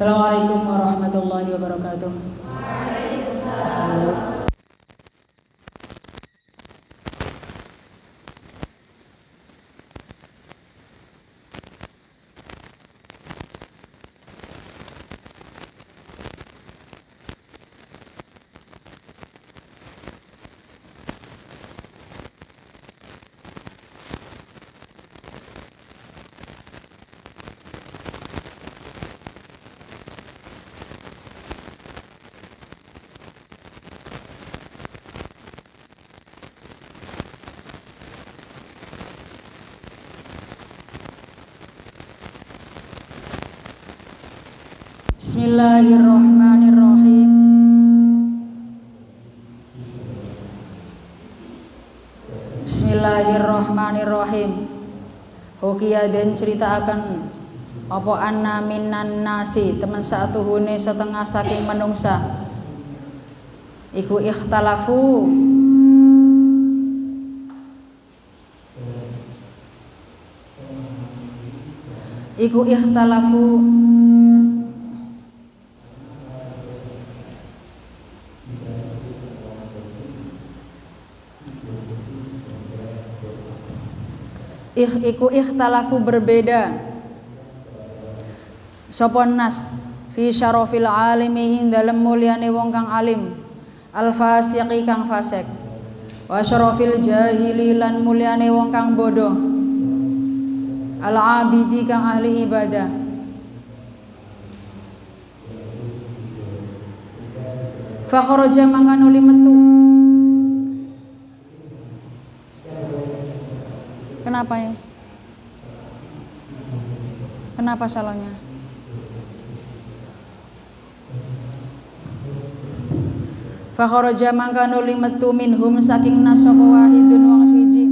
Assalamualaikum warahmatullahi wabarakatuh. Bismillahirrahmanirrahim. Bismillahirrahmanirrahim. Hokiya den ceritakan apa anna minan nasi teman satuhune setengah saking menungsa iku ikhtalafu ikhtalafu berbeda sapa nas fi syarafil alimi ing dalem mulyane wong kang alim al fasiqi kang fasik wa syarafil jahili lan mulyane wong kang bodoh al abidi kang ahli ibadah. Fa kharaja mangkanuli metu. Kenapa ini? Kenapa salonnya? Fa kharaja mangkanuli metu minhum saking nas sapa wahidun wong siji.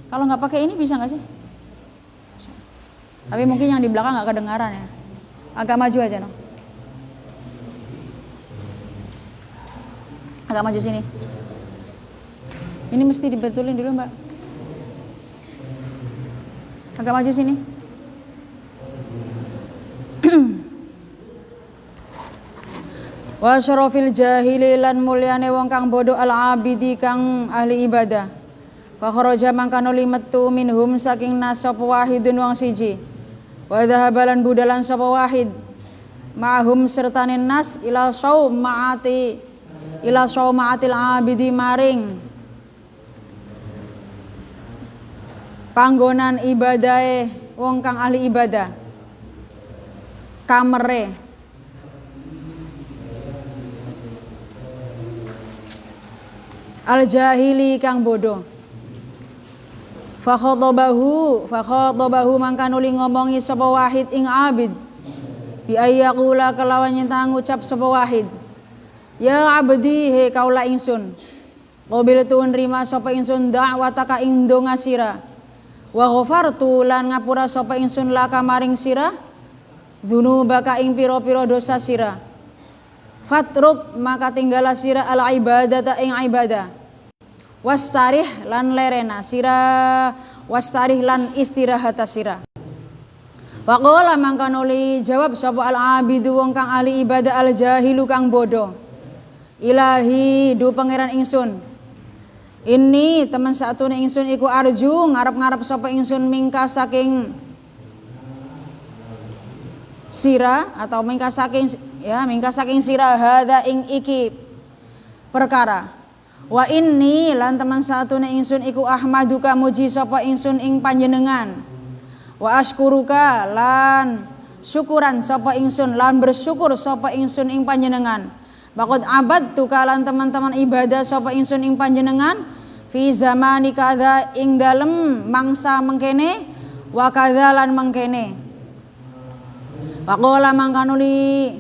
Kalau nggak pakai ini bisa nggak sih? Tapi mungkin yang di belakang nggak kedengaran ya. Agak maju aja no. Agak maju sini. Ini mesti dibetulin dulu mbak. Agak maju sini. Wa syarafil jahili lan mulyane wong kang bodoh al abidi kang ahli ibadah. Fa kharaja mangkano limetu minhum saking nas sapa wahidun wong siji. Wa dhahabalan budalan sapa wahid ma'hum sertane nas ila saumaatil abidi maring panggonan ibadahe wong kang ahli ibadah kamere al jahili kang bodoh. Fa khatabahu mangkanuli ngomongi sapa wahid ing abid bi ayyaqula kelawan nyenta ngucap sapa wahid ya abdi he kaula ingsun qabiltu nrima sapa ingsun da'wataka ing donga sira wa ghafartu lan ngapura sapa ingsun laka maring sira dzunubaka ing pira-pira dosa sira fatruk maka tinggala sira al ibadata ing ibadah wastarih lan lerena sira wastarih lan istirahata sira. Waqala mangkanuli jawab sapa al abidu wong kang ahli ibadah al jahilu kang bodoh ilahi du pangeran ingsun ini teman satune ingsun iku arju ngarep-ngarep sapa ingsun mingka saking sira atau mingka saking sira hadza ing iki perkara. Wa inni lan teman satune ingsun iku ahmaduka muji sapa ingsun ing panjenengan wa ashkuruka lan syukuran sapa ingsun lan bersyukur sapa ingsun ing panjenengan baqad abadtu kalan teman-teman ibadah sapa ingsun ing panjenengan fi zamani kadza ing dalem mangsa mengkene wa kadza lan mengkene waqala mangkanuli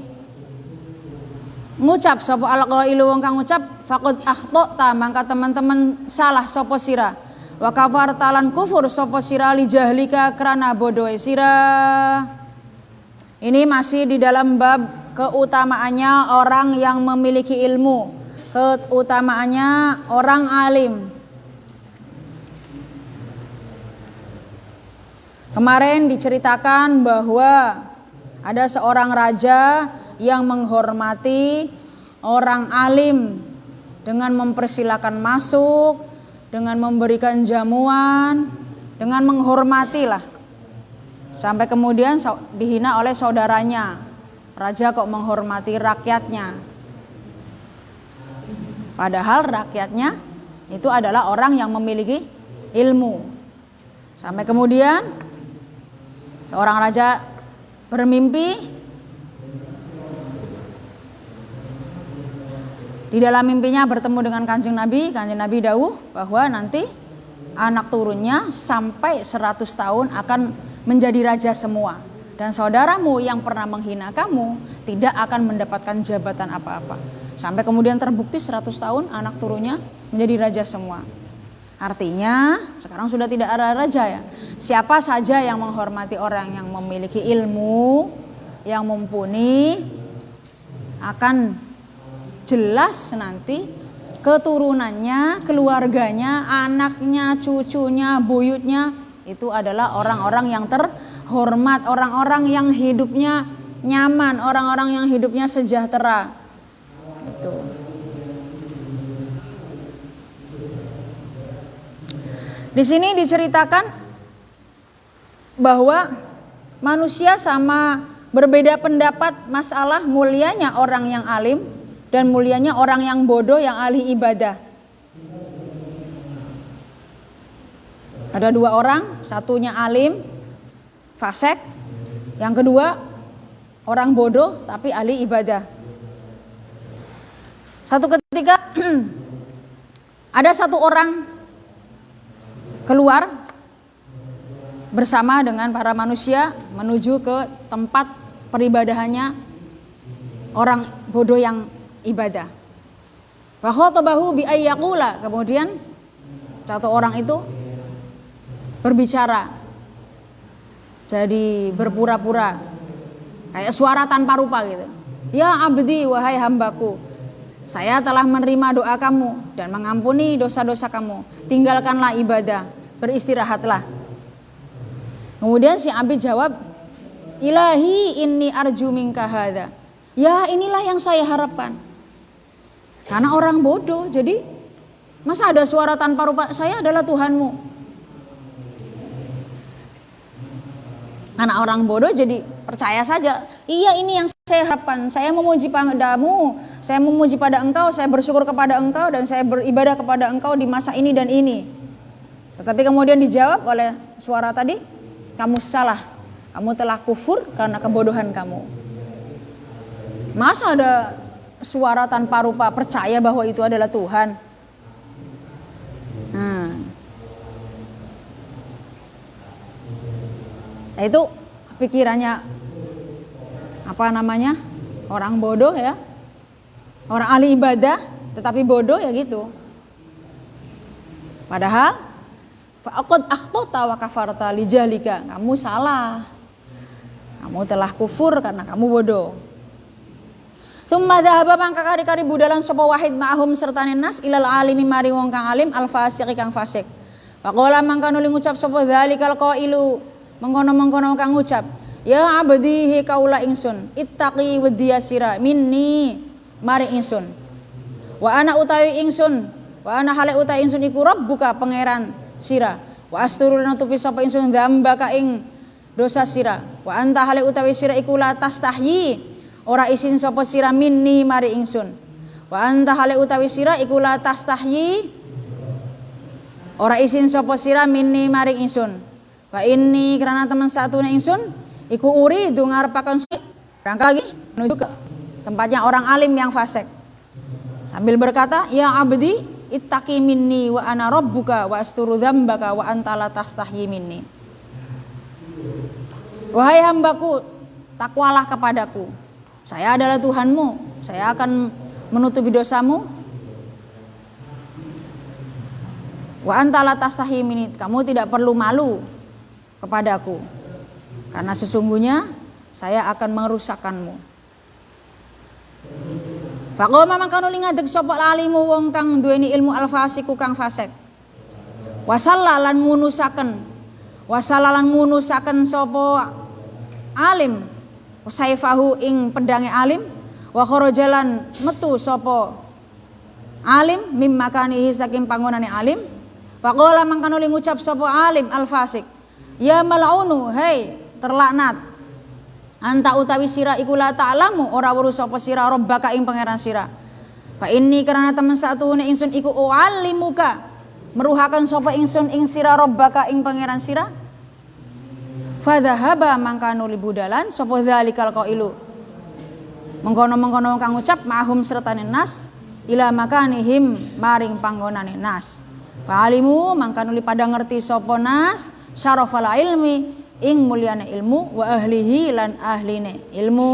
ngucap sapa alqailu wong kang ngucap faqad akhtata mangka teman-teman salah sapa sira wa kafarta lan kufur sapa sira li jahlika krana bodohe sira. Ini masih di dalam bab keutamaannya orang yang memiliki ilmu, keutamaannya orang alim. Kemarin diceritakan bahwa Ada seorang raja yang menghormati orang alim dengan mempersilakan masuk, dengan memberikan jamuan, dengan menghormati lah. Sampai kemudian dihina oleh saudaranya. Raja kok menghormati rakyatnya? Padahal rakyatnya itu adalah orang yang memiliki ilmu. Sampai kemudian seorang raja bermimpi. Di dalam mimpinya bertemu dengan Kanjeng Nabi dawuh bahwa nanti anak turunnya sampai 100 tahun akan menjadi raja semua. Dan saudaramu yang pernah menghina kamu tidak akan mendapatkan jabatan apa-apa. Sampai kemudian terbukti 100 tahun anak turunnya menjadi raja semua. Artinya sekarang sudah tidak ada raja ya. Siapa saja yang menghormati orang yang memiliki ilmu, yang mumpuni, akan jelas nanti keturunannya, keluarganya, anaknya, cucunya, buyutnya itu adalah orang-orang yang terhormat, orang-orang yang hidupnya nyaman, orang-orang yang hidupnya sejahtera. Itu. Di sini diceritakan bahwa manusia sama berbeda pendapat masalah mulianya orang yang alim dan mulianya orang yang bodoh yang ahli ibadah. Ada dua orang, satunya alim, fasik, yang kedua orang bodoh tapi ahli ibadah. Satu ketika ada satu orang keluar bersama dengan para manusia menuju ke tempat peribadahannya orang bodoh yang ibadah. Fa khatabahu bi ayyaqula, kemudian satu orang itu berbicara, jadi berpura-pura kayak suara tanpa rupa gitu. Ya abdi, wahai hambaku, saya telah menerima doa kamu dan mengampuni dosa-dosa kamu. Tinggalkanlah ibadah, beristirahatlah. Kemudian si abid jawab, ilahi inni arju minka hadza. Ya inilah yang saya harapkan. Karena orang bodoh, jadi masa ada suara tanpa rupa, saya adalah Tuhanmu. Karena orang bodoh jadi percaya saja, iya ini yang saya harapkan, saya memuji padamu, saya memuji pada engkau, saya bersyukur kepada engkau, dan saya beribadah kepada engkau di masa ini dan ini. Tetapi kemudian dijawab oleh suara tadi, kamu salah, kamu telah kufur karena kebodohan kamu. Masa ada suara tanpa rupa percaya bahwa itu adalah Tuhan? Nah, itu pikirannya orang bodoh ya, orang ahli ibadah tetapi bodoh ya gitu. Padahal faqad akhtata wa kafarta li jahlika, kamu salah, kamu telah kufur karena kamu bodoh. Tsumma dhahaba mangka kari-kari budalan sapa wahid ma'hum sertane nas ilal alimi mari wong kang alim al fasiq kang fasik. Faqala mangka nuli ngucap sapa dzalikal qailu, mengkono-mengkono kang ngucap, ya abdi kaula ingsun, ittaqi wedya sira minni mari ingsun. Wa ana utawi ingsun, wa ana hale utawi ingsun iku rabbuka pangeran sira. Wa asturu nutupi sapa ingsun dzambaka ing dosa sira. Wa anta hale utawi sira iku la tastahyi, ora isin sapa sira minni mari ingsun. Wa anta hale utawi sira iku la tastahyi, ora isin sapa sira minni mari ingsun. Wa inni karena teman satune ingsun iku uri ngarepaken berangkat lagi menuju ke tempatnya orang alim yang fasik sambil berkata, ya abdi ittaqi minni wa ana rabbuka wa asturu dzambaka wa anta la tastahyi minni. Wahai hambaku, takwalah kepadaku, saya adalah Tuhanmu, saya akan menutupi dosamu. Wa anta la tastahyi minni, kamu tidak perlu malu kepadaku, karena sesungguhnya saya akan merusakkanmu. Faqoma mangka nuli ngadeg sapa alimu wong kang duweni ilmu al-fasiku kang fasik. Wasallalan munusaken sapa alim saifahu ing pedange alim, wa kharajalan metu sapa alim mim makanihi saking panggonane alim. Faqala mangkano li ngucap sapa alim al fasik, ya mal'unu, hei terlaknat, anta utawi sira iku la ta'lamu ora weruh sapa sira rabbaka ing pangeran sira. Fa inni karena temen satuhune ingsun iku u'allimuka, meruhaken sapa ingsun ing sira rabbaka ing pangeran sira. Fadhahaba mangkano li budalan sapa dzalikal qailu, mengkono-mengkono kang ngucap ma'hum sertane nas ila makanihim maring panggonane nas. Fa'alimu mangkano li pada ngerti sapa nas syarafal ilmi ing mulyane ilmu wa ahlihi lan ahline ilmu.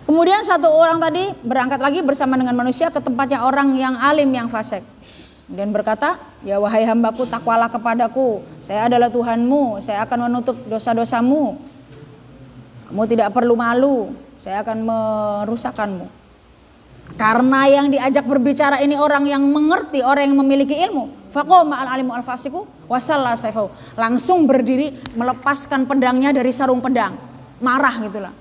Kemudian satu orang tadi berangkat lagi bersama dengan manusia ke tempatnya orang yang alim yang fasik. Kemudian berkata, ya wahai hambaku, takwalah kepadaku, saya adalah Tuhanmu, saya akan menutup dosa-dosamu, kamu tidak perlu malu, saya akan merusakkanmu. Karena yang diajak berbicara ini orang yang mengerti, orang yang memiliki ilmu. Faqama al-alimu al-fasiku wasalla saifahu, langsung berdiri melepaskan pedangnya dari sarung pedang, marah gitulah.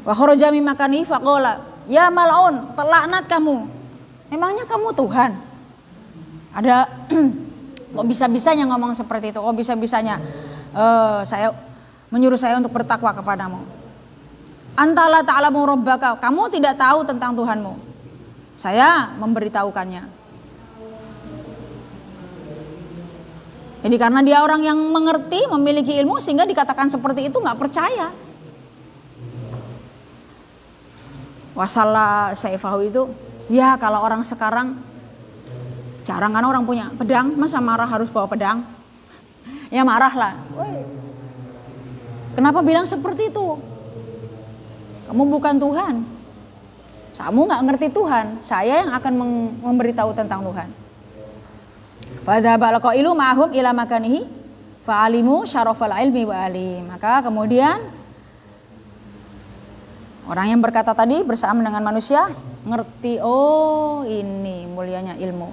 Wa kharaja min makani faqala ya mal'un, terlaknat kamu, memangnya kamu Tuhan? Ada kok bisa-bisanya ngomong seperti itu, kok bisa-bisanya saya menyuruh saya untuk bertakwa kepadamu. Antala ta'lamu rabbaka, kamu tidak tahu tentang Tuhanmu, saya memberitahukannya. Jadi karena dia orang yang mengerti, memiliki ilmu, sehingga dikatakan seperti itu, nggak percaya. Wasalla saifahu itu, ya kalau orang sekarang jarang kan orang punya pedang, masa marah harus bawa pedang? Ya marah lah. Kenapa bilang seperti itu? Kamu bukan Tuhan, kamu nggak ngerti Tuhan, saya yang akan memberitahu tentang Tuhan. Fadhaba al-qailu ma'hum ila makanihi fa'alimu syarafal ilmi wa ali. Maka kemudian orang yang berkata tadi bersama dengan manusia ngerti, oh ini mulianya ilmu.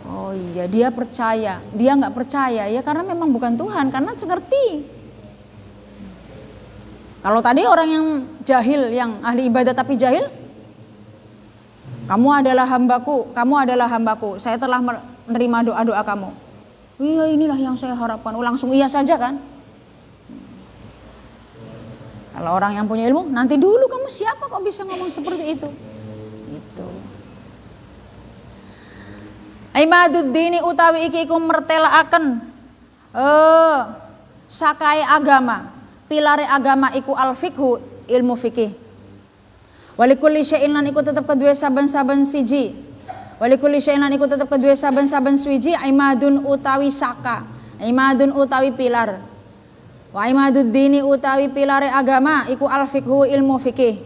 Oh iya, dia percaya, dia nggak percaya ya karena memang bukan Tuhan, karena ngerti. Kalau tadi orang yang jahil, yang ahli ibadah tapi jahil, kamu adalah hambaku, saya telah menerima doa-doa kamu. Iya inilah yang saya harapkan, langsung iya saja kan. Kalau orang yang punya ilmu, nanti dulu kamu siapa kok bisa ngomong seperti itu. Itu. Aimaduddini utawi iki iku mertelaaken sakai agama. Pilare agama iku al-fiqhu, ilmu fikih. Walikulli syai'in lan iku tetep kedue saben-saben siji. Walikulli syai'in lan iku tetep kedue saben-saben swiji aimadun utawi saka. Aimadun utawi pilar. Wa aimaduddini utawi pilare agama iku al-fiqhu, ilmu fikih.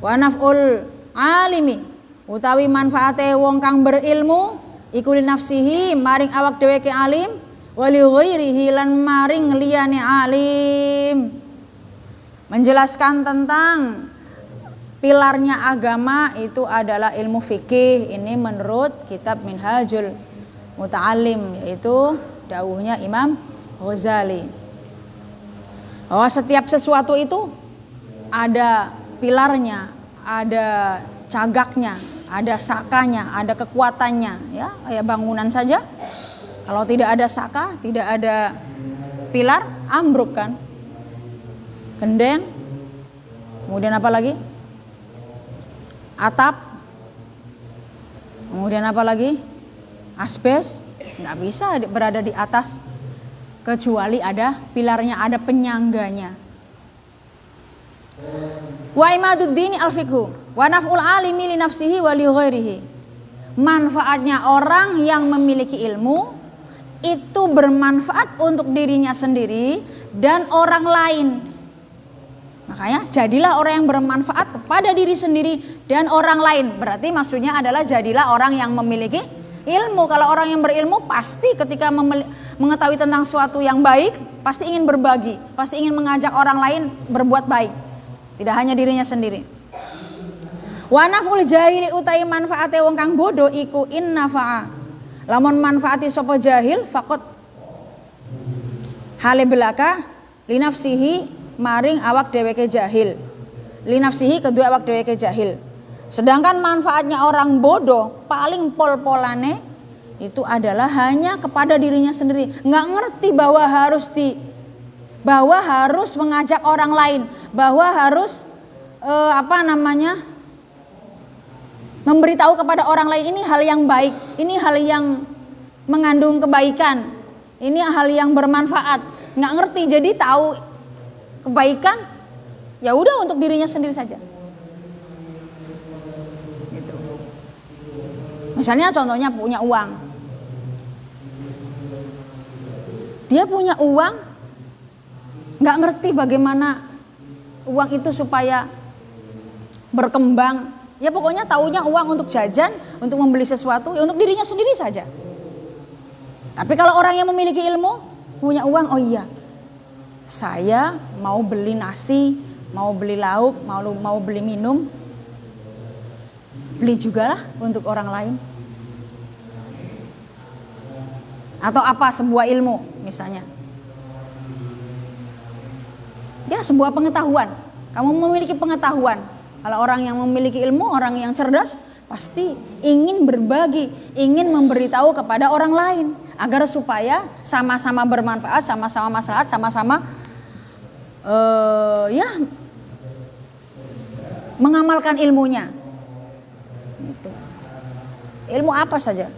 Wa naf'ul alimi utawi manfaate wong kang berilmu iku li nafsihi maring awak dhewe ke alim. Wali ghairihi lan maring liyane alim. Menjelaskan tentang pilarnya agama itu adalah ilmu fikih. Ini menurut kitab Minhajul Muta'allim, yaitu dawuhnya Imam Ghazali, bahwa setiap sesuatu itu ada pilarnya, ada cagaknya, ada sakanya, ada kekuatannya, ya kayak bangunan saja. Kalau tidak ada saka, tidak ada pilar, ambruk kan. Gendeng. Kemudian apa lagi? Atap. Kemudian apa lagi? Asbes. Nggak bisa berada di atas kecuali ada pilarnya, ada penyangganya. Wa imaduddini al-fiqhu wa naf'ul alimi li nafsihi wa li ghairihi. Manfaatnya orang yang memiliki ilmu itu bermanfaat untuk dirinya sendiri dan orang lain. Makanya jadilah orang yang bermanfaat kepada diri sendiri dan orang lain. Berarti maksudnya adalah jadilah orang yang memiliki ilmu. Kalau orang yang berilmu pasti ketika mengetahui tentang sesuatu yang baik, pasti ingin berbagi, pasti ingin mengajak orang lain berbuat baik, tidak hanya dirinya sendiri. Wa naf'ul jahili utai manfaate wong kang bodoh iku in nafa'a, lamun manfaati sapa jahil faqat hale belaka linafsihi maring awak dheweke jahil. Linafsihi kedua awak dheweke jahil. Sedangkan manfaatnya orang bodoh paling pol-polane itu adalah hanya kepada dirinya sendiri. Nggak ngerti bahwa harus mengajak orang lain, bahwa harus memberitahu kepada orang lain ini hal yang baik, ini hal yang mengandung kebaikan, ini hal yang bermanfaat. Nggak ngerti, jadi tahu kebaikan ya udah untuk dirinya sendiri saja. Gitu. Misalnya contohnya punya uang, dia punya uang, nggak ngerti bagaimana uang itu supaya berkembang. Ya pokoknya taunya uang untuk jajan, untuk membeli sesuatu, ya untuk dirinya sendiri saja. Tapi kalau orang yang memiliki ilmu, punya uang, oh iya, saya mau beli nasi, mau beli lauk, mau beli minum, beli juga lah untuk orang lain. Atau apa, sebuah ilmu misalnya. Ya sebuah pengetahuan, kamu memiliki pengetahuan. Kalau orang yang memiliki ilmu, orang yang cerdas, pasti ingin berbagi, ingin memberitahu kepada orang lain. Agar supaya sama-sama bermanfaat, sama-sama maslahat, sama-sama mengamalkan ilmunya. Gitu. Ilmu apa saja.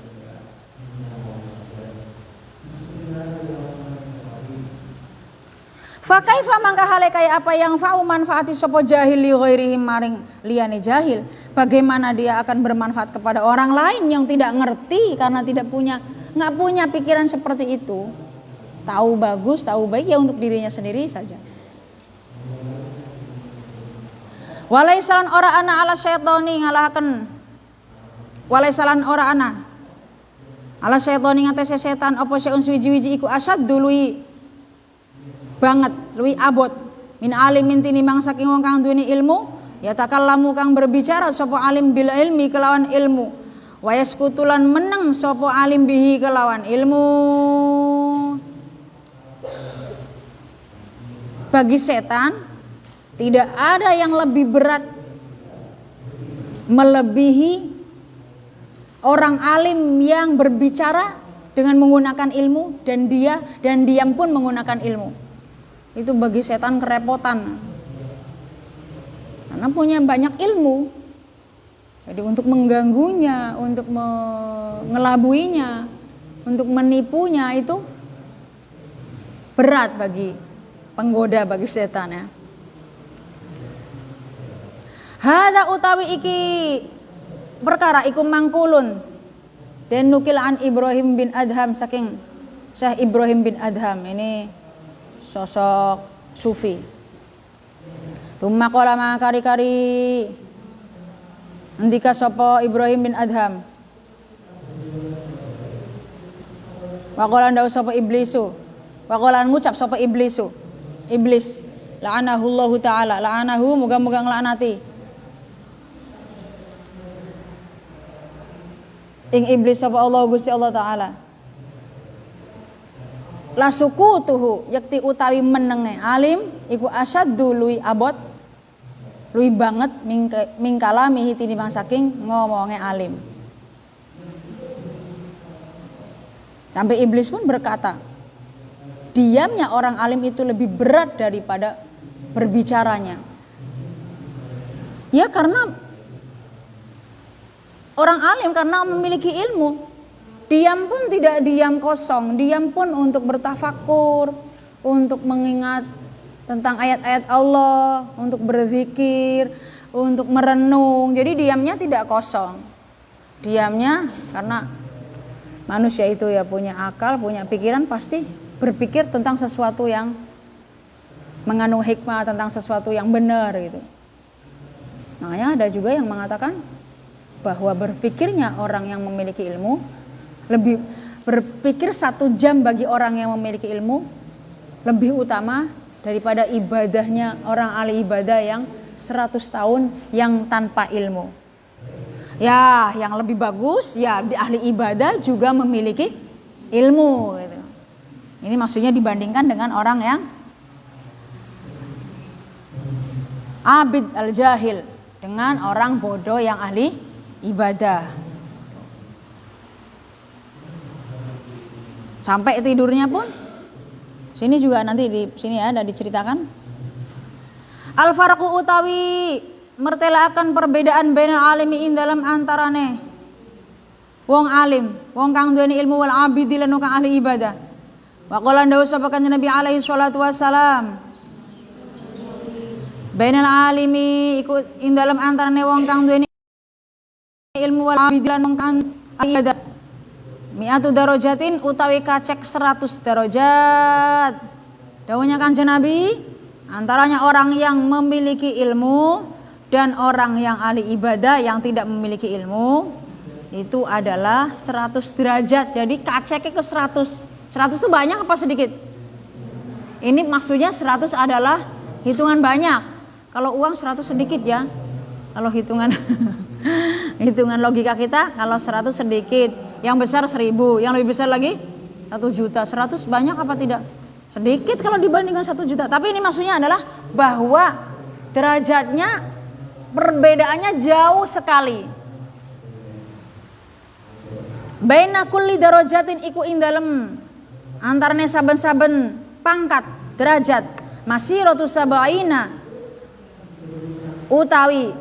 Fakaifa mangka hale kaya apa yang fa'u manfaati sapa jahil li ghairihim maring liyane jahil. Bagaimana dia akan bermanfaat kepada orang lain yang tidak ngerti karena nggak punya pikiran seperti itu. Tahu bagus, tahu baik ya untuk dirinya sendiri saja. Walaisalan ora ana ala syaitoni ngalahaken. Walaisalan ora ana ala syaitoni ngatese setan apa syai'un suwiji-wiji iku asad dului banget luwi abot min alimin tinimang saking wong kang duweni ilmu ya takallamu kang berbicara sapa alim bil ilmi kelawan ilmu wa yaskutulan meneng sapa alim bihi kelawan ilmu. Bagi setan tidak ada yang lebih berat melebihi orang alim yang berbicara dengan menggunakan ilmu dan diam pun menggunakan ilmu. Itu bagi setan kerepotan karena punya banyak ilmu, jadi untuk mengganggunya, untuk mengelabuinya, untuk menipunya itu berat bagi penggoda, bagi setan ya. Hada utawi iki perkara iku mangkulun dan nukil an Ibrahim bin Adham saking Syekh Ibrahim bin Adham, ini sosok sufi. Tumma qala ma kari-kari ndika sapa Ibrahim bin Adham. Wa qala ndau sapa iblisu. Wa qala ngucap sapa iblisu. Iblis la'anahu Allah taala, la'anahu muga-muga nglaknati. Ing iblis sapa Allah Gusti Allah taala. Lasukutuhu yakti utawi menenge alim iku asyaddu luwi abot luwi banget mingkala mihi tinimbang saking ngomonge alim. Sampai iblis pun berkata, diamnya orang alim itu lebih berat daripada berbicaranya. Ya karena orang alim karena memiliki ilmu, diam pun tidak diam kosong, diam pun untuk bertafakur, untuk mengingat tentang ayat-ayat Allah, untuk berzikir, untuk merenung. Jadi diamnya tidak kosong. Diamnya karena manusia itu ya punya akal, punya pikiran, pasti berpikir tentang sesuatu yang mengandung hikmah, tentang sesuatu yang benar gitu. Makanya ada juga yang mengatakan bahwa berpikirnya orang yang memiliki ilmu lebih, berpikir 1 jam bagi orang yang memiliki ilmu lebih utama daripada ibadahnya orang ahli ibadah yang 100 tahun yang tanpa ilmu. Ya, yang lebih bagus ya ahli ibadah juga memiliki ilmu gitu. Ini maksudnya dibandingkan dengan orang yang abid al-jahil, dengan orang bodoh yang ahli ibadah. Sampai tidurnya pun sini juga nanti di sini ada diceritakan. Al-farqu utawi mertelakan perbedaan bainal alimi ing dalam antarane wong alim, wong kang duweni ilmu wal abidi lan kang ahli ibadah. Wa qala ndawu sapa kanjeng Nabi alaihi salatu wassalam. Bainal alimi iku ing dalam antarane wong kang duweni ilmu wal abidi lan kang ahli ibadah. Mi'atu darajatin utawi kacek 100 derajat. Dawuhnya kanjeng Nabi, antaranya orang yang memiliki ilmu dan orang yang ahli ibadah yang tidak memiliki ilmu itu adalah 100 derajat. Jadi kaceknya ke 100. 100 itu banyak apa sedikit? Ini maksudnya 100 adalah hitungan banyak. Kalau uang 100 sedikit ya. Kalau hitungan hitungan logika kita, kalau 100 sedikit, yang besar 1000, yang lebih besar lagi 1 juta. 100 banyak apa tidak? Sedikit kalau dibandingkan 1 juta. Tapi ini maksudnya adalah bahwa derajatnya perbedaannya jauh sekali. Baina kulli darajatin iku ing dalem antarane saben-saben pangkat derajat masiratu sabaina utawi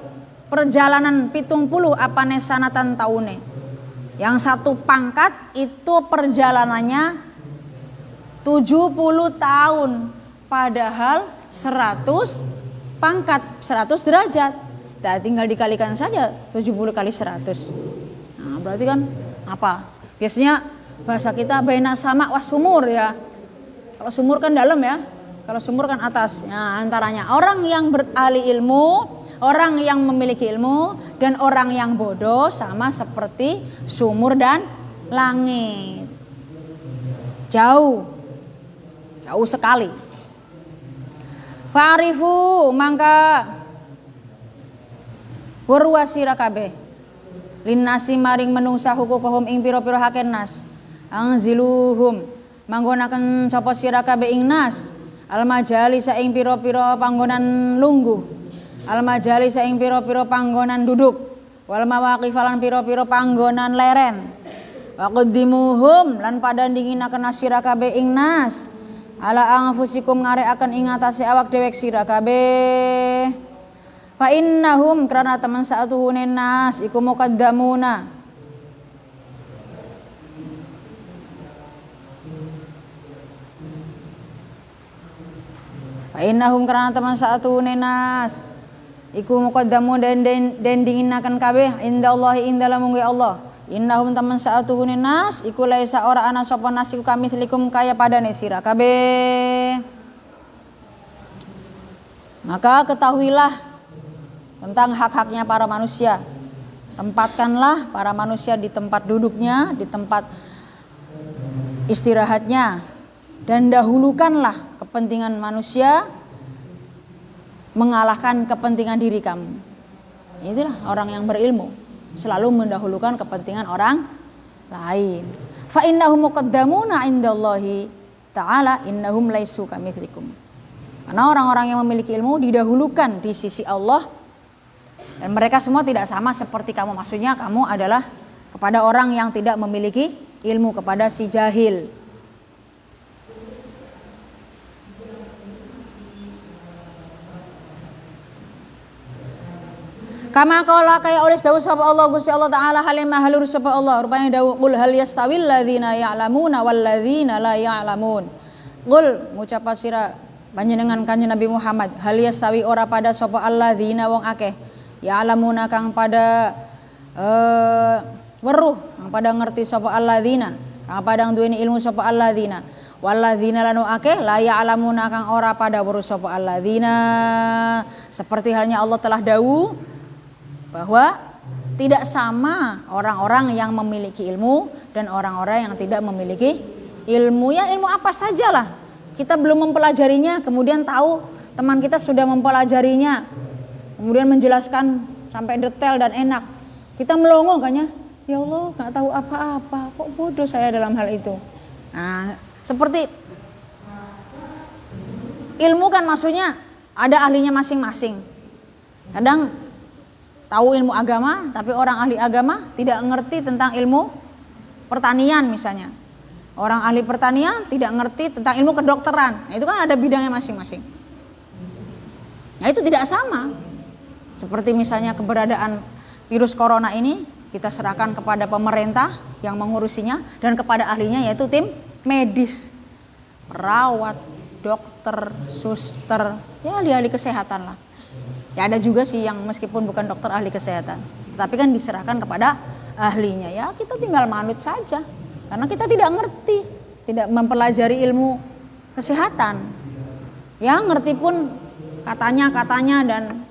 perjalanan 70 apane sanatan taune. Yang satu pangkat itu perjalanannya 70 tahun, padahal 100 pangkat 100 derajat. Nah, tinggal dikalikan saja 70 kali 100. Nah, berarti kan apa? Biasanya bahasa kita baina sama was sumur ya. Kalau sumur kan dalam ya. Kalau sumur kan atas. Nah, antaranya orang yang berahli ilmu, orang yang memiliki ilmu dan orang yang bodoh sama seperti sumur dan langit. Jauh sekali. Fa'rifu mangka weruh sira kabeh linnasi maring menungsa hukukuhum ing pira-pira haken nas angziluhum manggonaken sapa sira kabeh ing nas al majalis ing pira-pira panggonan lungguh al majalis ing pira-pira panggonan duduk wal mawaqif lan pira-pira panggonan leren wa qaddimuhum lan padandinginaken sira kabeh ing nas ala anfusikum ngarekaken ing atase awak dhewek sira kabeh. Fa innahum karena teman sa'atuhune nas iku muqaddamuna. Fa innahum karena teman sa'atuhune nas iku muqaddamun den dinginaken kabeh indallahi ing dalem munggu Allah. Innahum teman sa'atuhune nas iku laisa ora ana sapa nas iku kamitslikum kaya padane sira kabeh. Maka ketahuilah tentang hak-haknya para manusia. Tempatkanlah para manusia di tempat duduknya, di tempat istirahatnya, dan dahulukanlah kepentingan manusia mengalahkan kepentingan diri kamu. Itulah orang yang berilmu, selalu mendahulukan kepentingan orang lain. Fa innahum muqaddamuna indallahi ta'ala innahum laisu kamitslikum. Karena orang-orang yang memiliki ilmu didahulukan di sisi Allah. Dan mereka semua tidak sama seperti kamu. Maksudnya kamu adalah kepada orang yang tidak memiliki ilmu, kepada si jahil. Kama qala kaya oleh dawuh sapa Allah Gusti Allah taala halimah halur sapa Allah rupanya dawuh qul hal yastawil ladzina ya'lamuna wal ladzina la ya'lamun. Qul ngucap sira panjenengan kanjeng Nabi Muhammad hal yastawi ora pada sapa alladzina wong akeh ya'lamuna kang pada weruh kang pada ngerti sapa alladzina kang pada duweni ilmu sapa alladzina walladzina lanu akeh la ya'lamuna kang ora pada weruh sapa alladzina. Seperti halnya Allah telah dawuh bahwa tidak sama orang-orang yang memiliki ilmu dan orang-orang yang tidak memiliki ilmu. Ya ilmu apa sajalah, kita belum mempelajarinya kemudian tahu teman kita sudah mempelajarinya kemudian menjelaskan sampai detail dan enak, kita melongo kan ya Allah nggak tahu apa-apa, kok bodoh saya dalam hal itu. Nah Seperti ilmu kan maksudnya ada ahlinya masing-masing. Kadang tahu ilmu agama, tapi orang ahli agama tidak ngerti tentang ilmu pertanian misalnya. Orang ahli pertanian tidak ngerti tentang ilmu kedokteran. Nah, itu kan ada bidangnya masing-masing. Nah, itu tidak sama. Seperti misalnya keberadaan virus corona ini kita serahkan kepada pemerintah yang mengurusinya dan kepada ahlinya yaitu tim medis, perawat, dokter, suster, ya ahli-ahli kesehatan lah. Ya ada juga sih yang meskipun bukan dokter ahli kesehatan, tapi kan diserahkan kepada ahlinya. Ya kita tinggal manut saja, karena kita tidak ngerti, tidak mempelajari ilmu kesehatan. Ya ngerti pun katanya dan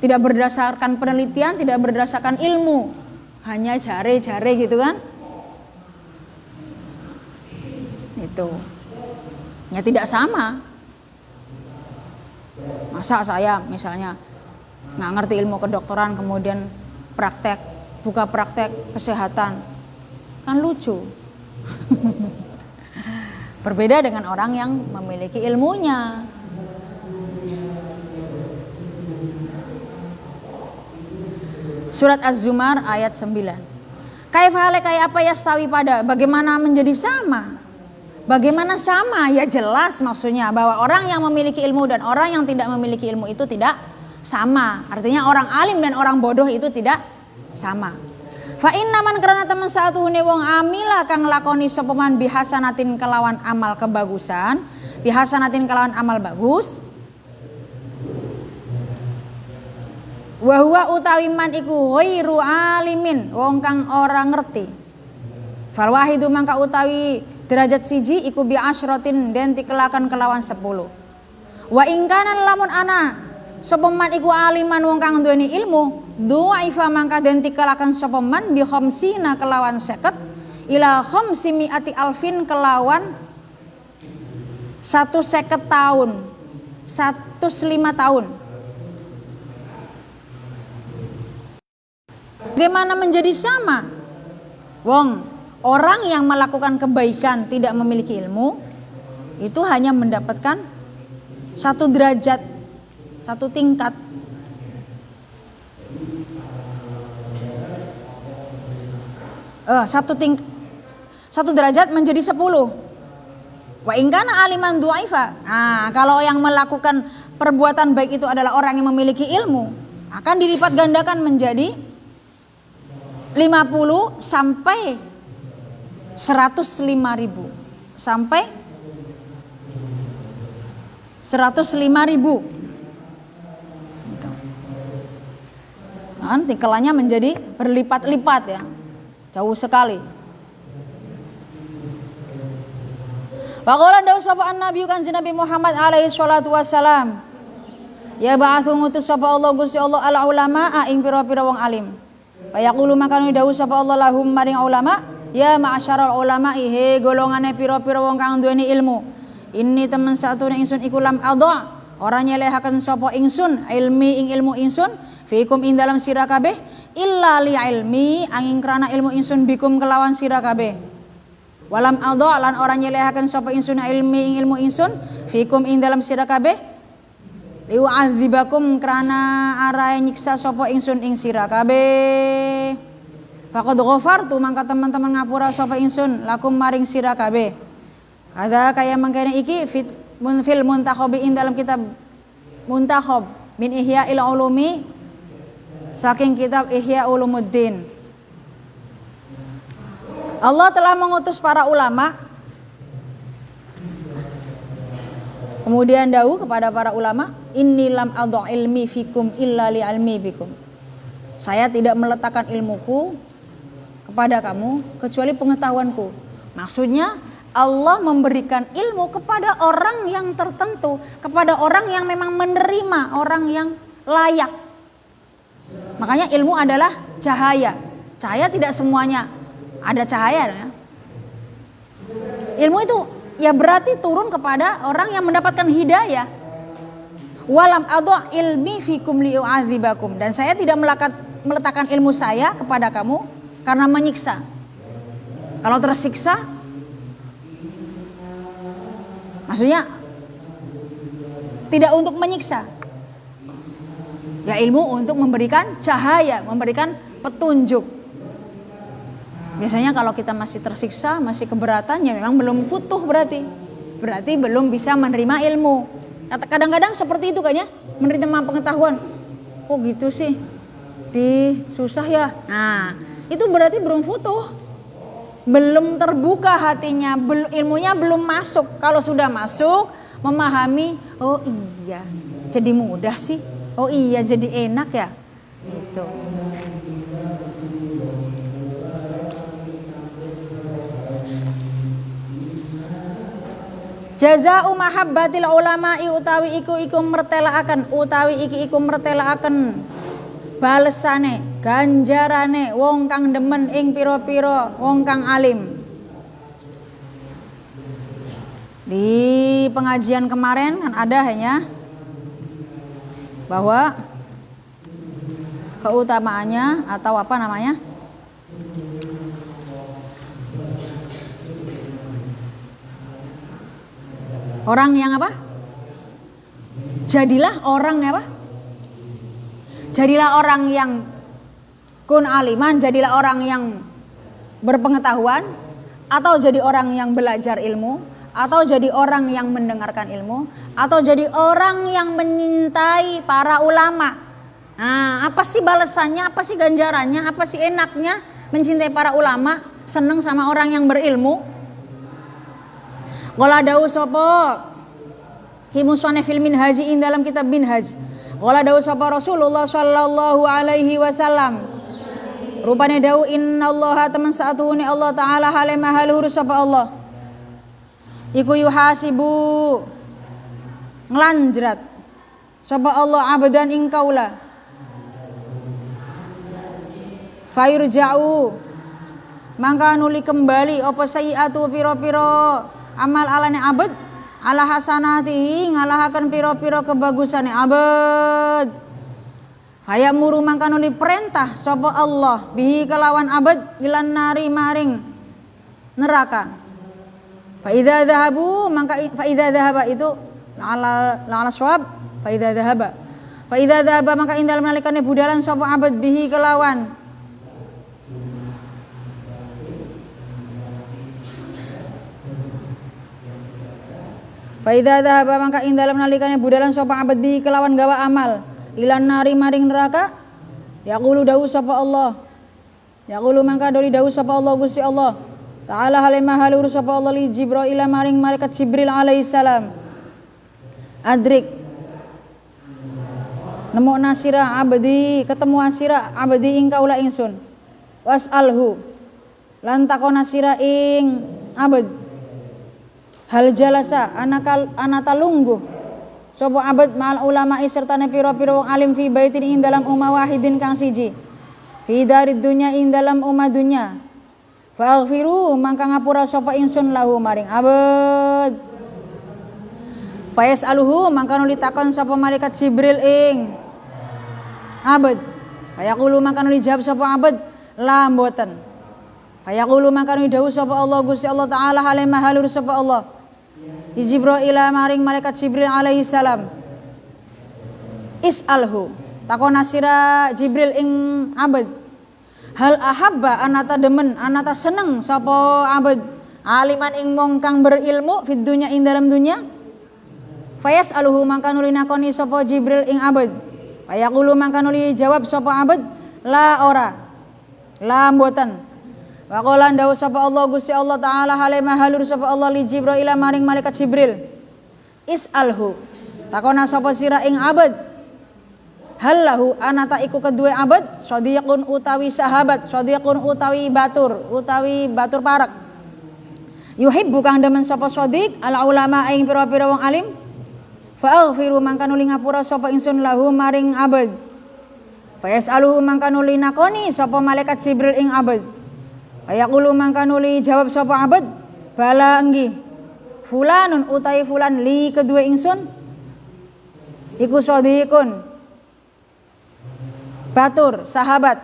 tidak berdasarkan penelitian, tidak berdasarkan ilmu, hanya jare-jare gitu kan. Itu ya tidak sama. Masa saya misalnya nggak ngerti ilmu kedokteran kemudian buka praktek kesehatan, kan lucu. Berbeda dengan orang yang memiliki ilmunya. Surat Az-Zumar ayat 9. Kaifa kayak apa yastawi pada bagaimana menjadi sama? Bagaimana sama? Ya jelas maksudnya bahwa orang yang memiliki ilmu dan orang yang tidak memiliki ilmu itu tidak sama. Artinya orang alim dan orang bodoh itu tidak sama. Fa innaman karena teman satuhune wong amila kang lakoni sapa man bihasanatin kelawan amal kebagusan, bihasanatin kelawan amal bagus. Wa huwa utawi man iku ghairu alimin, wong kang ora ngerti. Fal wahidu mangka utawi derajat siji iku bi asyratin den dikelakan kelawan 10. Wa ingkanan lamun ana sapa man iku aliman wong kang duweni ilmu, du'aifa mangka den dikelakan sapa man bi khamsina kelawan 50 ila khamsimiati alfin kelawan 150 tahun, 105 tahun. Bagaimana menjadi sama? Orang yang melakukan kebaikan tidak memiliki ilmu itu hanya mendapatkan 1 derajat, 1 tingkat. Satu derajat menjadi 10. Wa ingkana aliman du'aifa. Nah, kalau yang melakukan perbuatan baik itu adalah orang yang memiliki ilmu, akan dilipat gandakan menjadi 50 sampai 105.000 sampai 105.000. Nanti kelanya menjadi berlipat-lipat ya, jauh sekali. Faqala dawu sapa an-nabi kanjeng Nabi Muhammad alaihi salatu wassalam. Ya ba'athu ngutus sapa Allah Gusti Allah al ulama ing pira-pira wong alim. Fayaqulu makanu dawu sapa Allah lahum maring ulama, ya ma'asyaral ulama he golongane pira-pira wong kang duweni ilmu. Ini temen satune ingsun iku lam adha, ora nyelehaken sapa ingsun ilmi ing ilmu ingsun fikum ing dalam sira kabeh illa li ilmi angin krana ilmu ingsun bikum kelawan sira kabeh. Walam adha lan ora nyelehaken sapa ingsun ilmi ing ilmu ingsun fikum ing dalam sira kabeh liu'adzibakum krana arae nyiksa sapa ingsun ing sira kabeh. Faqad ghafartu mangka teman-teman ngapura sapa ingsun lakum maring sira kabeh. Kada kaya mangkene iki fil muntakhabi ing dalam kitab Muntakhab min Ihya'il Ulumi saking kitab Ihya Ulumuddin. Allah telah mengutus para ulama. Kemudian dawuh kepada para ulama, inni lam adha ilmi fikum illa li ilmi bikum. Saya tidak meletakkan ilmuku kepada kamu kecuali pengetahuanku. Maksudnya Allah memberikan ilmu kepada orang yang tertentu, kepada orang yang memang menerima, orang yang layak. Makanya ilmu adalah cahaya. Cahaya tidak semuanya ada cahaya ya. Ilmu itu ya berarti turun kepada orang yang mendapatkan hidayah. Walam adha ilmi fikum liu'adzibakum, dan saya tidak meletakkan ilmu saya kepada kamu karena menyiksa. Kalau tersiksa Maksudnya tidak untuk menyiksa. Ya ilmu untuk memberikan cahaya, memberikan petunjuk. Biasanya kalau kita masih tersiksa, masih keberatan, ya memang belum futuh berarti. Berarti belum bisa menerima ilmu. Kadang-kadang seperti itu kayaknya, menerima pengetahuan. Oh gitu sih, susah ya. Nah, itu berarti belum futuh. Belum terbuka hatinya, ilmunya belum masuk. Kalau sudah masuk, memahami, oh iya, jadi mudah sih. Oh iya, jadi enak ya. Gitu. Jaza'u mahabbatil ulama'i utawi iku mertelaaken balesane ganjarane wong kang demen ing pira-pira wong kang alim. Di pengajian kemarin kan ada hanya bahwa keutamaannya atau apa namanya, orang yang apa? Jadilah orang apa? Jadilah orang yang kun aliman, jadilah orang yang berpengetahuan, atau jadi orang yang belajar ilmu, atau jadi orang yang mendengarkan ilmu, atau jadi orang yang menyintai para ulama. Nah, apa sih balasannya, apa sih ganjarannya, apa sih enaknya mencintai para ulama, seneng sama orang yang berilmu? Qala dawu sapa himusane fil minhaj ing dalam kitab minhaj. Qala dawu sapa Rasulullah sallallahu alaihi wasallam. Rupane dawu innallaha temen saatuhune Allah taala hale mahaluhur sapa Allah. Iku yuhasibu nglanjrat sapa Allah abdan ing kaula. Fayurja'u mangka nuli kembali apa sayiatu pira-pira amal alane abad ala hasanati ngalahaken pira-pira kebagusane abad. Haya muru mangka nuli perintah sapa Allah bihi kelawan abad ilan nari maring neraka. Fa idza dhahabu mangka fa idza dhahaba itu ala swab fa idza dhahaba. Fa idza dhahaba mangka ing dalem nalikane budalan sapa abad bihi kelawan Faida dhahaba mangka ing dalem nalikane budalan sapa abad bi kelawan gawa amal ilan nari maring neraka. Yaqulu dawu sapa Allah. Yaqulu mangka doli dawu sapa Allah Gusti Allah. Ta'ala halimah halur sapa Allah li Jibril maring malaikat Jibril alaihi salam. Adrik nemu nasira abdi ketemu asira abdi ing kaula ingsun. Was'alhu lan takona sira ing abad hal jalasa anata lungguh sapa abad ma'al ulama sertane pira-pira wong alim fi baitin ing dalam umma wahidin kang siji fi darid dunya ing dalam umma dunya faghfiru mangka ngapura sapa ingsun lahu maring abad fayas aluhu mangka nuli takon sapa malaikat Jibril ing abad fayaqulu mangka nuli jawab sapa abad la mboten fayaqulu mangka nuli dawuh sapa Allah Gusti Allah taala halimah halur sapa Allah Jibril maring malaikat Jibril alaihi salam. Is'alhu takona sira Jibril ing abad. Hal ahabba anata demen anata seneng sapa abad aliman ing wong kang berilmu fid dunya ing dalam dunya. Fayas aluhu mangka nuli nakoni sapa Jibril ing abad. Fayaqulu mangka nuli jawab sapa abad la ora. La mboten. Wa qala ndawu sapa Allah Gusti Allah taala halimah halur sapa Allah li Jibril maring malaikat Jibril. Is'alhu takona sapa sira ing abad. Hal lahu anata iku kedue abad shadiqun utawi sahabat, shadiqun utawi batur parak. Yuhibbu kang demen sapa shadiq al ulama ing pira-pira wong alim. Fa aghfiru mangka nuli ngapura sapa ingsun lahu maring abad. Fa yas'aluhu mangka nuli nakoni sapa malaikat Jibril ing abad. Ayaqulu mangka nuli jawab sapa abad bala enggih fulanun utai fulan li kedua ingsun iku shadiqun batur sahabat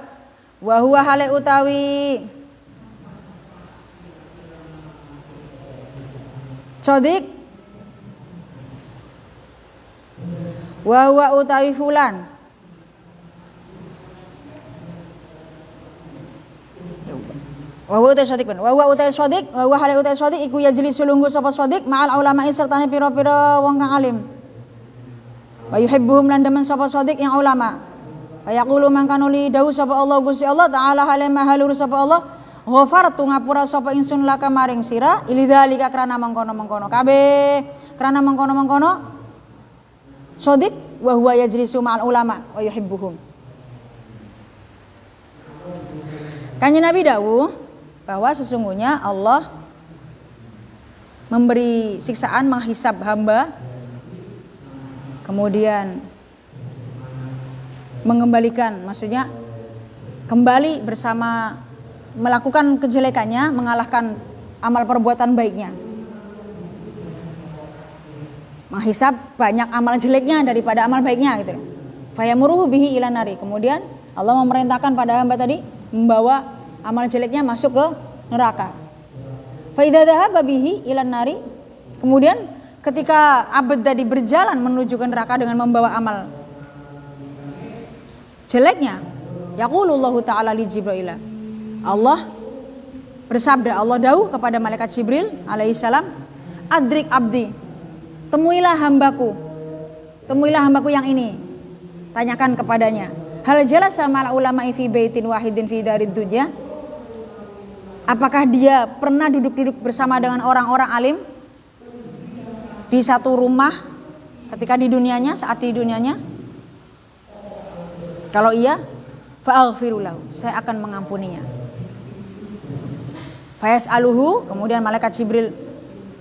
wa huwa hale utawi shadiq Wa huwa utawi fulan. Wa huwa utai sodik, wa huwa utai sodik, wa huwa hale utai sodik iku yajlis sulunggu sapa sodik ma'al ulama'i sertane pira-pira wong kang alim. Wa yuhibbuhum lan demen sapa sodik yang ulama. Wa yaqulu mangkanu li dawu sapa Allah Gusti Allah taala hale mahalur sapa Allah ghafartu ngapura sapa ingsun laka maring sira ilidzalika krana mengkono-mengkono kabeh krana mengkono-mengkono sodik wa huwa yajlisu ma'al ulama wa yuhibbuhum. Kanjeng Nabi dawuh bahwa sesungguhnya Allah memberi siksaan menghisab hamba, kemudian mengembalikan, maksudnya kembali bersama melakukan kejelekannya, mengalahkan amal perbuatan baiknya. Menghisab banyak amal jeleknya daripada amal baiknya gitu. Fayamuruhu bihi ilan nari. Kemudian Allah memerintahkan pada hamba tadi membawa amal jeleknya masuk ke neraka. Fa idza dhahaba bihi ilan nari. Kemudian ketika abad tadi berjalan menuju ke neraka dengan membawa amal jeleknya, yaqulullahu ta'ala li Jibril. Allah bersabda, Allah dawuh kepada malaikat Jibril alaihissalam, adrik abdi, temuilah hambaku yang ini, tanyakan kepadanya, hal jalasa ma'al ulama'i fi baitin wahidin fi darid dunya. Apakah dia pernah duduk-duduk bersama dengan orang-orang alim di satu rumah ketika di dunianya, saat di dunianya? Kalau iya, fa'aghfirulahu, saya akan mengampuninya. Fayas'aluhu, kemudian malaikat Jibril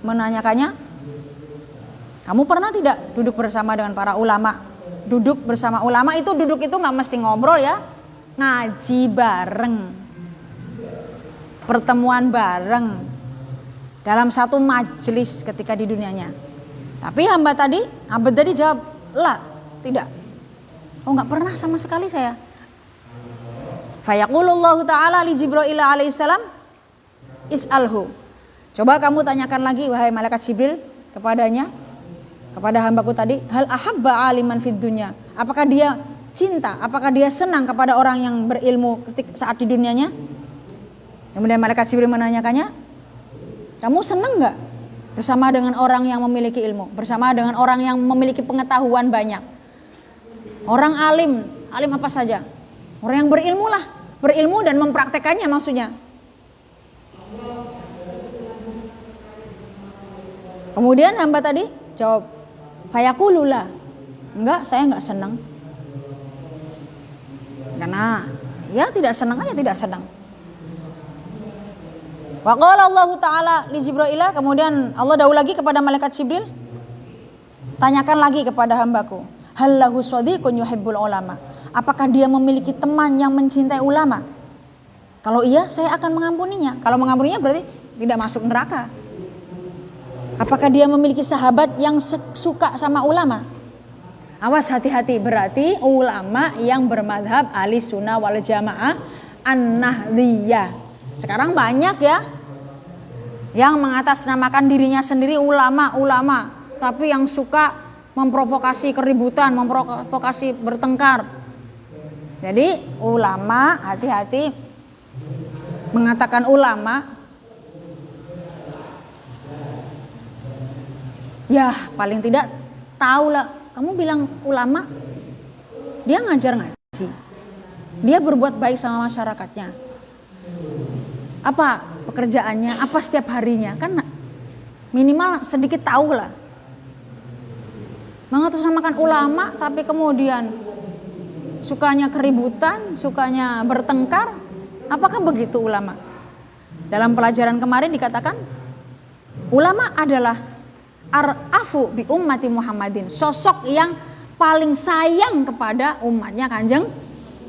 menanyakannya, kamu pernah tidak duduk bersama dengan para ulama? Duduk bersama ulama itu duduk itu nggak mesti ngobrol ya, ngaji bareng, pertemuan bareng dalam satu majelis ketika di dunianya. Tapi hamba tadi jawab, lah, tidak. Oh, nggak pernah sama sekali saya. Fayaqulullahu ta'ala li Jibril alaihissalam, is'alhu. Coba kamu tanyakan lagi wahai malaikat Jibril kepadanya, kepada hambaku tadi, hal ahabba aliman fid dunya. Apakah dia cinta, apakah dia senang kepada orang yang berilmu saat di dunianya? Kemudian malaikat Jibril menanyakannya, kamu senang enggak bersama dengan orang yang memiliki ilmu, bersama dengan orang yang memiliki pengetahuan banyak? Orang alim apa saja? Orang yang berilmu lah, berilmu dan mempraktekannya maksudnya. Kemudian hamba tadi jawab, fayaqulula, enggak, saya enggak senang. Karena ya tidak senang aja, tidak senang. Wa qala Allah Ta'ala li Jibril, kemudian Allah dawuh lagi kepada malaikat Jibril, tanyakan lagi kepada hambaku, hal lahu shadiqun yuhibbul ulama. Apakah dia memiliki teman yang mencintai ulama? Kalau iya, saya akan mengampuninya. Kalau mengampuninya berarti tidak masuk neraka. Apakah dia memiliki sahabat yang suka sama ulama? Awas, hati-hati, berarti ulama yang bermadhab ahli sunnah wal jamaah an-nahdiyah. Sekarang banyak ya yang mengatasnamakan dirinya sendiri ulama, tapi yang suka memprovokasi keributan, memprovokasi bertengkar. Jadi ulama, hati-hati mengatakan ulama, ya paling tidak tahu lah. Kamu bilang ulama, dia ngajar ngaji, dia berbuat baik sama masyarakatnya. Apa pekerjaannya, apa setiap harinya, kan minimal sedikit tahu lah. Mengatasnamakan ulama tapi kemudian sukanya keributan, sukanya bertengkar, apakah begitu ulama? Dalam pelajaran kemarin dikatakan ulama adalah ar'afu bi ummati Muhammadin, sosok yang paling sayang kepada umatnya Kanjeng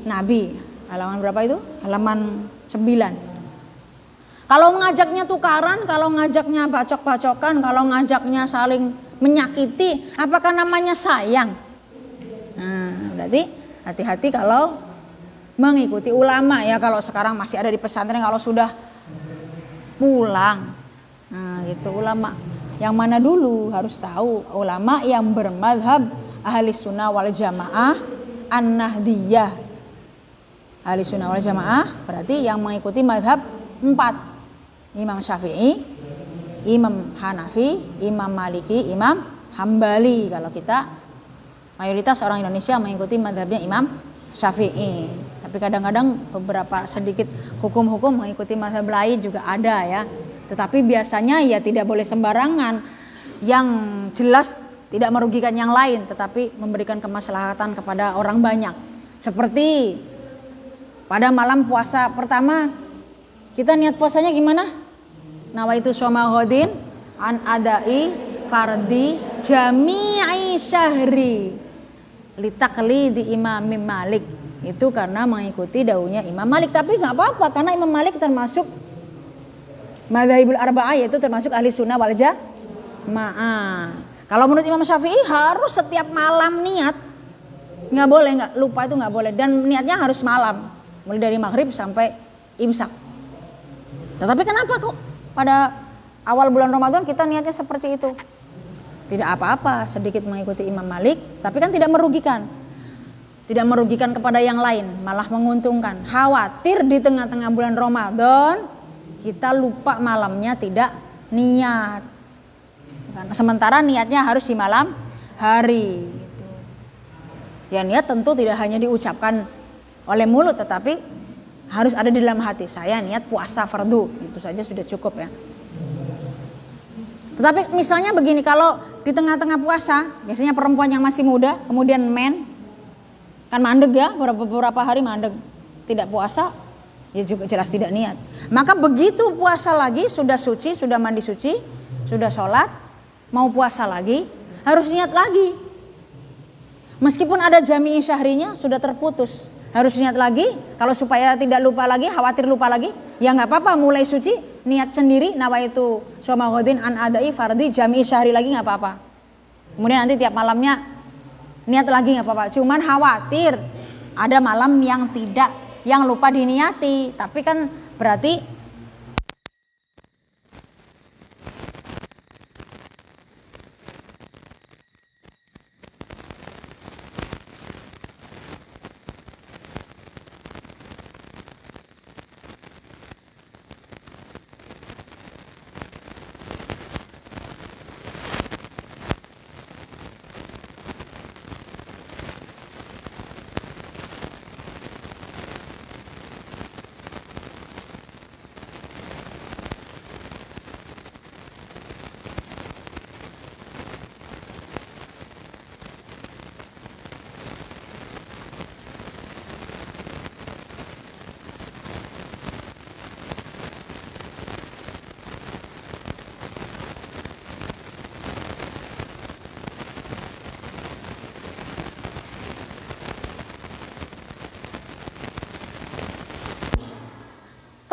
Nabi. Halaman berapa itu? Halaman 9. Kalau ngajaknya tukaran, kalau ngajaknya bacok-bacokan, kalau ngajaknya saling menyakiti, apakah namanya sayang? Nah, berarti hati-hati kalau mengikuti ulama ya. Kalau sekarang masih ada di pesantren, kalau sudah pulang, nah gitu, ulama yang mana dulu harus tahu, ulama yang bermadhab ahli sunnah wal jamaah an-nahdiyah. Ahli sunnah wal jamaah berarti yang mengikuti mazhab 4. Imam Syafi'i, Imam Hanafi, Imam Maliki, Imam Hambali. Kalau kita mayoritas orang Indonesia mengikuti mazhabnya Imam Syafi'i. Tapi kadang-kadang beberapa sedikit hukum-hukum mengikuti mazhab lain juga ada ya. Tetapi biasanya ya tidak boleh sembarangan, yang jelas tidak merugikan yang lain tetapi memberikan kemaslahatan kepada orang banyak. Seperti pada malam puasa pertama, kita niat puasanya gimana? Nawaitu shoma ghodin an adai fardi jami'i syahri litakli di Imam Malik. Itu karena mengikuti daunya Imam Malik. Tapi nggak apa-apa karena Imam Malik termasuk madzhabul arba'ah, yaitu termasuk ahli sunnah wal jamaah. Kalau menurut Imam Syafi'i harus setiap malam niat, nggak boleh, nggak lupa, itu nggak boleh, dan niatnya harus malam, mulai dari maghrib sampai imsak. Tetapi kenapa kok pada awal bulan Ramadan kita niatnya seperti itu? Tidak apa-apa, sedikit mengikuti Imam Malik, tapi kan tidak merugikan. Tidak merugikan kepada yang lain, malah menguntungkan. Khawatir di tengah-tengah bulan Ramadan kita lupa malamnya tidak niat. Sementara niatnya harus di malam hari. Ya niat tentu tidak hanya diucapkan oleh mulut, tetapi harus ada di dalam hati. Saya niat puasa fardu, itu saja sudah cukup ya. Tetapi misalnya begini, kalau di tengah-tengah puasa, biasanya perempuan yang masih muda, kemudian kan mandeg ya, beberapa hari mandeg, tidak puasa, ya juga jelas tidak niat. Maka begitu puasa lagi, sudah suci, sudah mandi suci, sudah sholat, mau puasa lagi, harus niat lagi. Meskipun ada jami'i syahrinya, sudah terputus, harus niat lagi. Kalau supaya tidak lupa lagi, khawatir lupa lagi, ya nggak apa-apa, mulai suci, niat sendiri, nawaitu shoma ghodin an adai fardi jami'i syahri lagi nggak apa-apa. Kemudian nanti tiap malamnya niat lagi nggak apa-apa. Cuman khawatir ada malam yang lupa diniati. Tapi kan berarti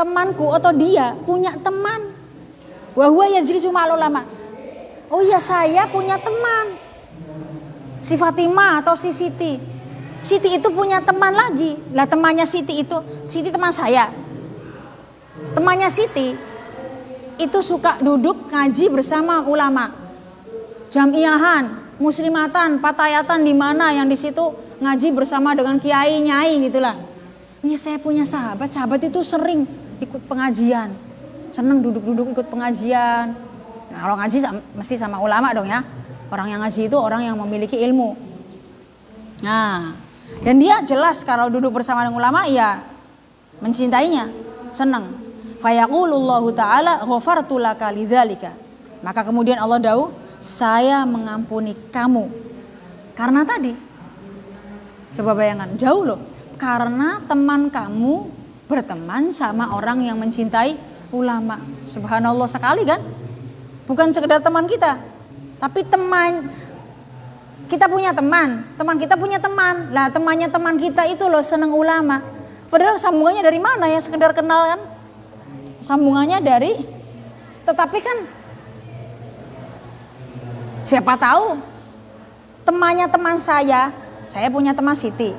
temanku atau dia punya teman, wahwa yajlisu ma'al ulama. Oh iya, saya punya teman, si Fatimah atau si Siti. Siti itu punya teman lagi. Lah temannya Siti itu, Siti teman saya. Temannya Siti itu suka duduk ngaji bersama ulama. Jamiahan, muslimatan, patayatan, di mana yang di situ ngaji bersama dengan kiai, nyai gitulah. Iya, saya punya sahabat itu sering ikut pengajian, seneng duduk-duduk ikut pengajian. Nah, kalau ngaji mesti sama ulama dong ya. Orang yang ngaji itu orang yang memiliki ilmu. Nah, dan dia jelas kalau duduk bersama dengan ulama ya mencintainya, senang. Fayaqulullahu ta'ala ghafartu laka lidzalika. Maka kemudian Allah dawuh, saya mengampuni kamu. Karena tadi, coba bayangkan, jauh loh. Karena teman kamu berteman sama orang yang mencintai ulama. Subhanallah sekali kan? Bukan sekedar teman kita, tapi teman kita punya teman kita punya teman. Lah temannya teman kita itu loh seneng ulama. Padahal sambungannya dari mana ya? Sekedar kenal kan? Sambungannya dari, tetapi kan siapa tahu temannya teman saya punya teman Siti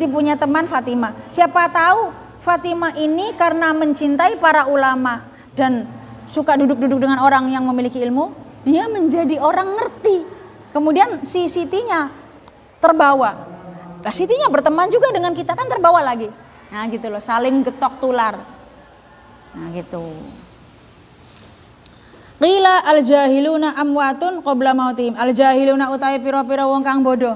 punya teman Fatimah. Siapa tahu Fatimah ini karena mencintai para ulama dan suka duduk-duduk dengan orang yang memiliki ilmu, dia menjadi orang ngerti. Kemudian si Sitinya terbawa. Lah Sitinya berteman juga dengan kita kan terbawa lagi. Nah gitu loh, saling getok tular. Nah gitu. Qila al-jahiluna amwatun qabla mautihim. Al-jahiluna utahe pira-pira wong kang bodoh.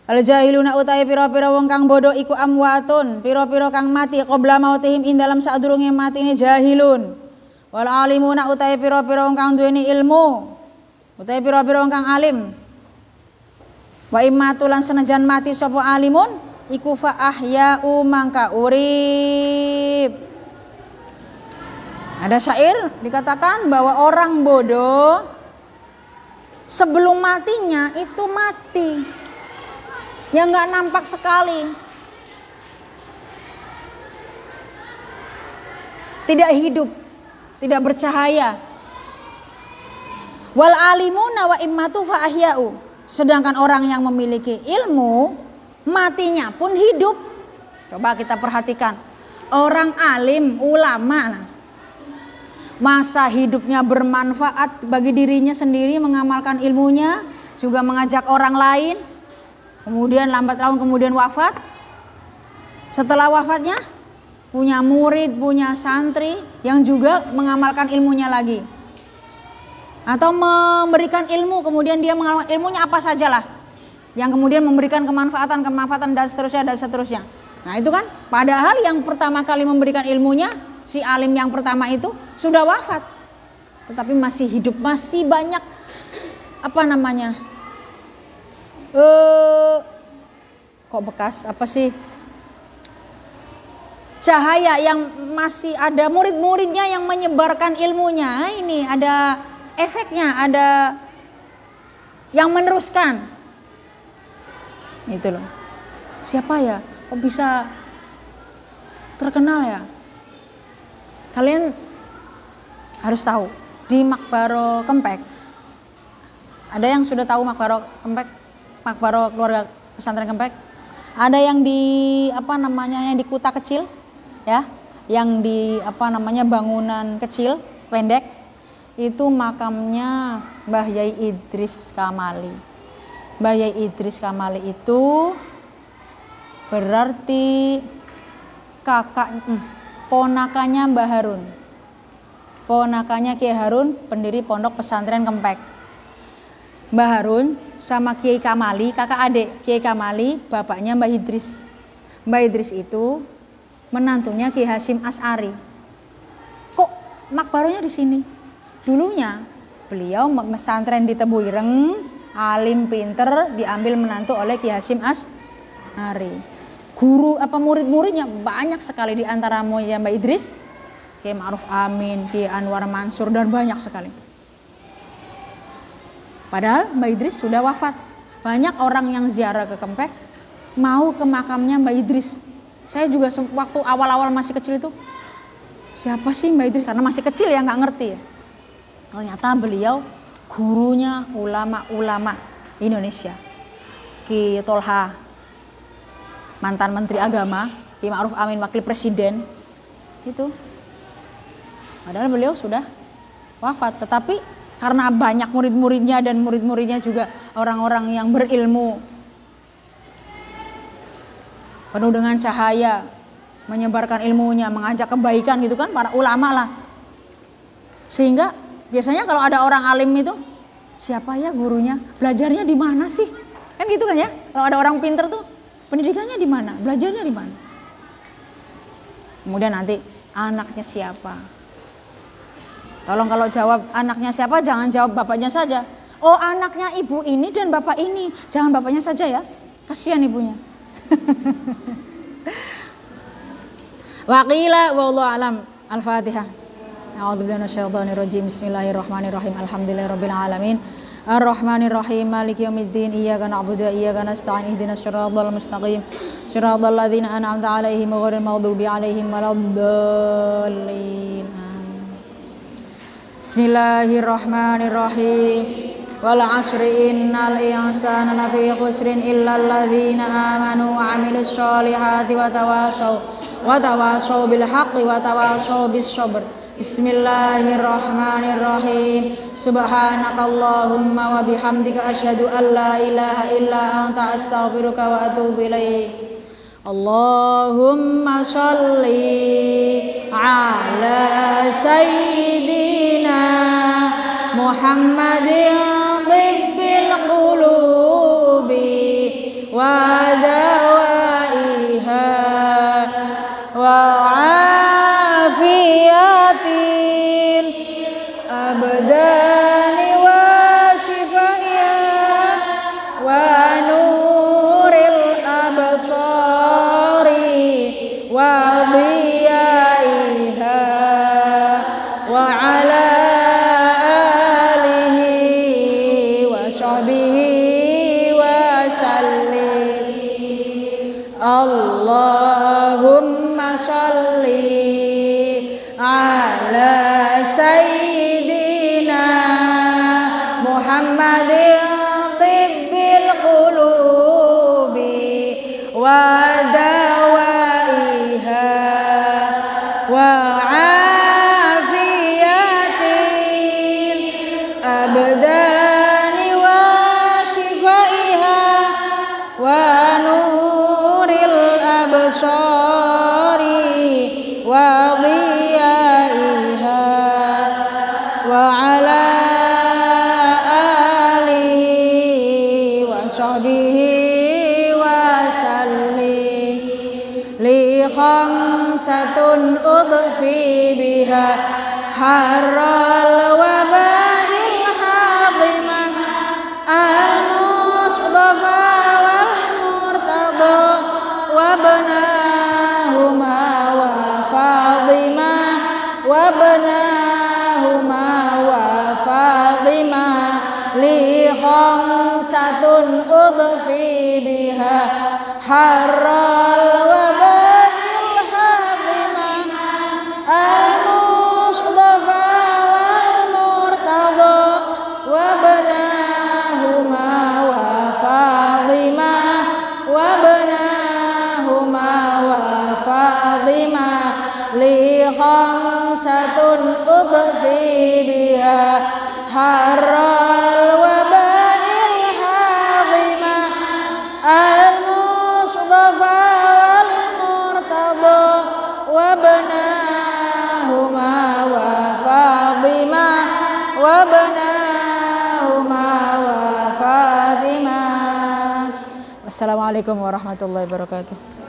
Al-jahiluna utahe pira-pira wong kang bodoh iku amwatun, pira-pira kang mati qabla mautihim ing dalam sadurunge matine jahilun. Wal alimuna utahe pira-pira wong kang duweni ilmu. Utahe pira-pira wong kang alim. Wa immatu lan senajan mati sapa alimun iku fa ahya'u mangka urip. Ada syair dikatakan bahwa orang bodoh sebelum matinya itu mati. Yang enggak nampak sekali. Tidak hidup, tidak bercahaya. Wal alimuna wa immatu fa ahya'u. Sedangkan orang yang memiliki ilmu matinya pun hidup. Coba kita perhatikan. Orang alim, ulama masa hidupnya bermanfaat bagi dirinya sendiri, mengamalkan ilmunya, juga mengajak orang lain. Kemudian lambat laun kemudian wafat. Setelah wafatnya punya murid, punya santri yang juga mengamalkan ilmunya lagi. Atau memberikan ilmu, kemudian dia mengamalkan ilmunya apa sajalah yang kemudian memberikan kemanfaatan dan seterusnya. Nah itu kan padahal yang pertama kali memberikan ilmunya si alim yang pertama itu sudah wafat, tetapi masih hidup, masih banyak kok bekas apa sih cahaya yang masih ada, murid-muridnya yang menyebarkan ilmunya. Ini ada efeknya, ada yang meneruskan. Itu loh. Siapa ya? Kok bisa terkenal ya? Kalian harus tahu, di Makbaro Kempek. Ada yang sudah tahu Makbaro Kempek? Makbaro keluarga pesantren Kempek? Ada yang di yang di Kuta kecil, ya, yang di bangunan kecil, pendek. Itu makamnya Mbah Yai Idris Kamali. Mbah Yai Idris Kamali itu berarti ponakannya Mbah Harun. Ponakannya Kiai Harun, pendiri pondok pesantren Kempek. Mbah Harun sama Kiai Kamali, kakak adik. Kiai Kamali, bapaknya Mbah Idris. Mbah Idris itu menantunya Kiai Hasyim Asy'ari. Kok makbaronya di sini? Dulunya beliau pesantren di Tebuireng, alim pinter, diambil menantu oleh Kiai Hasyim Asy'ari. Guru murid-muridnya banyak sekali, di antara Mbah Idris, Kiai Ma'ruf Amin, Kiai Anwar Mansur, dan banyak sekali. Padahal Mbah Idris sudah wafat. Banyak orang yang ziarah ke Kempek mau ke makamnya Mbah Idris. Saya juga waktu awal-awal masih kecil itu, siapa sih Mbah Idris? Karena masih kecil ya, nggak ngerti ya. Ternyata beliau gurunya ulama-ulama Indonesia. Ki Tolha, mantan Menteri Agama, Ki Ma'ruf Amin, wakil presiden, itu. Padahal beliau sudah wafat, tetapi karena banyak murid-muridnya dan murid-muridnya juga orang-orang yang berilmu, penuh dengan cahaya, menyebarkan ilmunya, mengajak kebaikan gitu kan, para ulama lah. Sehingga biasanya kalau ada orang alim itu, siapa ya gurunya, belajarnya di mana sih? Kan gitu kan ya, kalau ada orang pinter tuh, pendidikannya di mana? Belajarnya di mana? Kemudian nanti anaknya siapa? Tolong kalau jawab anaknya siapa, jangan jawab bapaknya saja. Oh, anaknya ibu ini dan bapak ini. Jangan bapaknya saja ya. Kasihan ibunya. Waqila wallahu alam. Al-Fatihah. A'udzubillahi minasyaitonir rajim. Bismillahirrahmanirrahim. Alhamdulillahirabbil alamin. Ar-Rahmanir-Rahim, Maliki yaumiddin, iyyaka na'budu wa iyyaka nasta'in, ihdinas siratal mustaqim, siratal ladzina an'amta 'alaihim ghairil maghdubi 'alaihim waladdallin. Bismillahirrahmanirrahim. Wal 'asri innal insana lafi khusrin illal ladzina amanu wa 'amilus sholihati wa tawashaw bil haqqi wa tawashaw bis sabr. Bismillahirrahmanirrahim. Subhanakallahumma wa bihamdika asyhadu an la ilaha illa anta astaghfiruka wa atubu ilaik. Allahumma sholli ala sayyidina Muhammadin tibbil qulubi wa dawaiha wa afiyatil abdani wa shifaiha wa nuril absari wa diyaiha wa ala alihi wa sahbihi wa sallim. Allahumma sholli ala sayyidina Muhammadin tibbil qulubi wa dawaiha wa afiyatil abdani wa shifaiha wa nuril absari wa diyaiha wa ala alihi wa sahbihi wa sallim. Li khamsatun udfi biha harral wabail hadimah al-mustafa wal murtada wa banahuma wa fadima wa banahuma wa fadima. Li khamsatun udfi biha harral wabail hadimah al-mustafa wal murtada wa banahuma wa fadima wa banahuma wa fadima. Li khamsatun udfi biha harral wabail hadimah al-mustafa wal murtada wa banahuma wa fadima wa banahuma wa fadima. Wassalamualaikum warahmatullahi wabarakatuh.